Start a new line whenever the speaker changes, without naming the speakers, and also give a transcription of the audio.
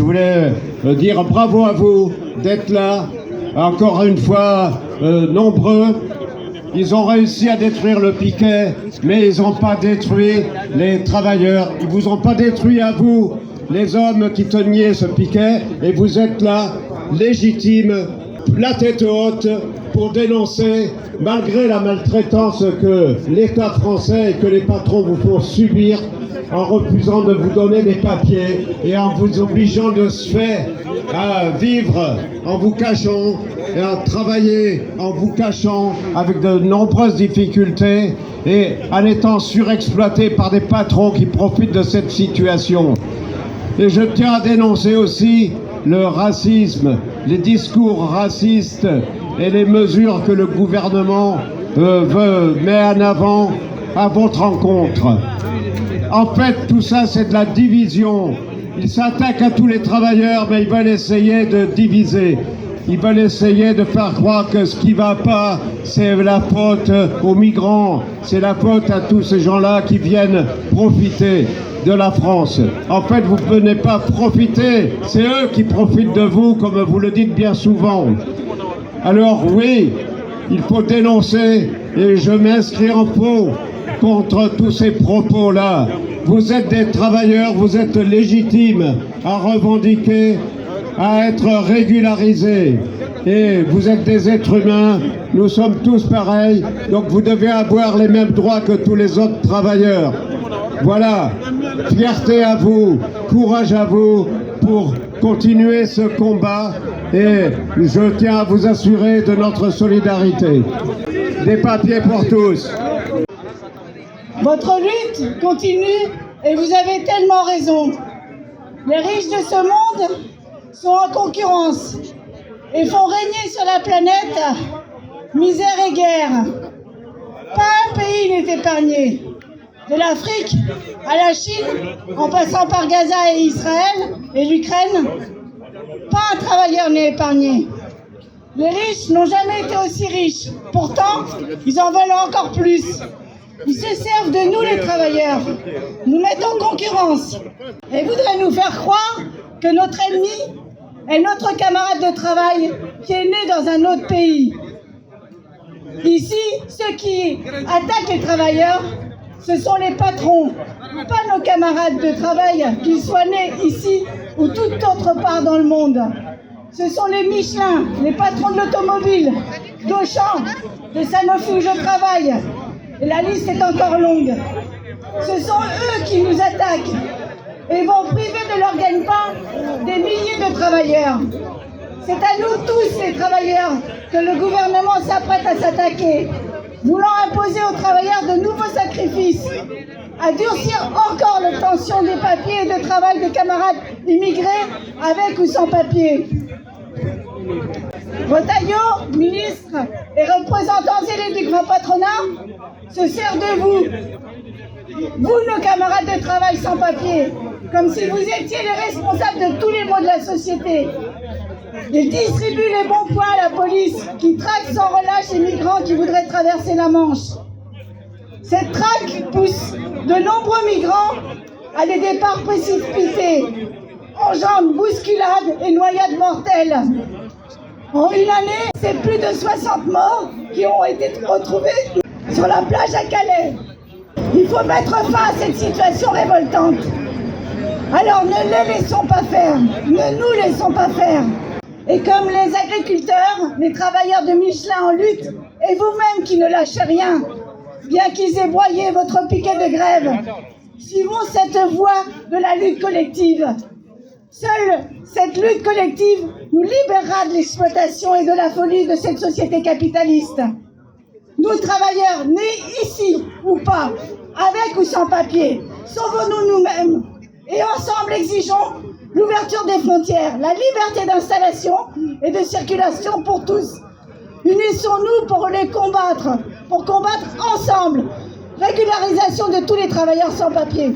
je voulais dire bravo à vous d'être là, encore une fois nombreux. Ils ont réussi à détruire le piquet, mais ils n'ont pas détruit les travailleurs. Ils vous ont pas détruit à vous, les hommes qui teniez ce piquet, et vous êtes là, légitimes, la tête haute, pour dénoncer, malgré la maltraitance que l'État français et que les patrons vous font subir, en refusant de vous donner des papiers et en vous obligeant de ce fait à vivre en vous cachant et à travailler en vous cachant avec de nombreuses difficultés et en étant surexploité par des patrons qui profitent de cette situation. Et je tiens à dénoncer aussi le racisme, les discours racistes et les mesures que le gouvernement met en avant à votre encontre. En fait, tout ça, c'est de la division. Ils s'attaquent à tous les travailleurs, mais ils veulent essayer de diviser. Ils veulent essayer de faire croire que ce qui ne va pas, c'est la faute aux migrants, c'est la faute à tous ces gens-là qui viennent profiter de la France. En fait, vous ne venez pas profiter, c'est eux qui profitent de vous, comme vous le dites bien souvent. Alors oui, il faut dénoncer, et je m'inscris en faux contre tous ces propos-là. Vous êtes des travailleurs, vous êtes légitimes à revendiquer, à être régularisés. Et vous êtes des êtres humains, nous sommes tous pareils, donc vous devez avoir les mêmes droits que tous les autres travailleurs. Voilà, fierté à vous, courage à vous pour continuer ce combat et je tiens à vous assurer de notre solidarité. Des papiers pour tous.
Votre lutte continue et vous avez tellement raison. Les riches de ce monde sont en concurrence et font régner sur la planète misère et guerre. Pas un pays n'est épargné. De l'Afrique à la Chine, en passant par Gaza et Israël et l'Ukraine, pas un travailleur n'est épargné. Les riches n'ont jamais été aussi riches. Pourtant, ils en veulent encore plus. Ils se servent de nous, les travailleurs, nous mettent en concurrence et voudraient nous faire croire que notre ennemi est notre camarade de travail qui est né dans un autre pays. Ici, ceux qui attaquent les travailleurs, ce sont les patrons, pas nos camarades de travail, qu'ils soient nés ici ou toute autre part dans le monde. Ce sont les Michelin, les patrons de l'automobile, d'Auchan, de Sanofi où je travaille. Et la liste est encore longue. Ce sont eux qui nous attaquent et vont priver de leur gagne-pain des milliers de travailleurs. C'est à nous tous, les travailleurs, que le gouvernement s'apprête à s'attaquer, voulant imposer aux travailleurs de nouveaux sacrifices, à durcir encore l'obtention des papiers et de travail des camarades immigrés avec ou sans papier. Retailleau, ministre et représentants élus du grand patronat, se sert de vous, nos camarades de travail sans papier, comme si vous étiez les responsables de tous les maux de la société. Ils distribuent les bons points à la police, qui traque sans relâche les migrants qui voudraient traverser la Manche. Cette traque pousse de nombreux migrants à des départs précipités, engendre bousculades et noyades mortelles. En une année, c'est plus de 60 morts qui ont été retrouvés sur la plage à Calais. Il faut mettre fin à cette situation révoltante. Alors ne les laissons pas faire, ne nous laissons pas faire. Et comme les agriculteurs, les travailleurs de Michelin en lutte, et vous-même qui ne lâchez rien, bien qu'ils aient broyé votre piquet de grève, suivons cette voie de la lutte collective. Seule cette lutte collective nous libérera de l'exploitation et de la folie de cette société capitaliste. Nous, travailleurs, nés ici ou pas, avec ou sans papier, sauvons-nous nous-mêmes et ensemble exigeons l'ouverture des frontières, la liberté d'installation et de circulation pour tous. Unissons-nous pour les combattre, pour combattre ensemble régularisation de tous les travailleurs sans papier.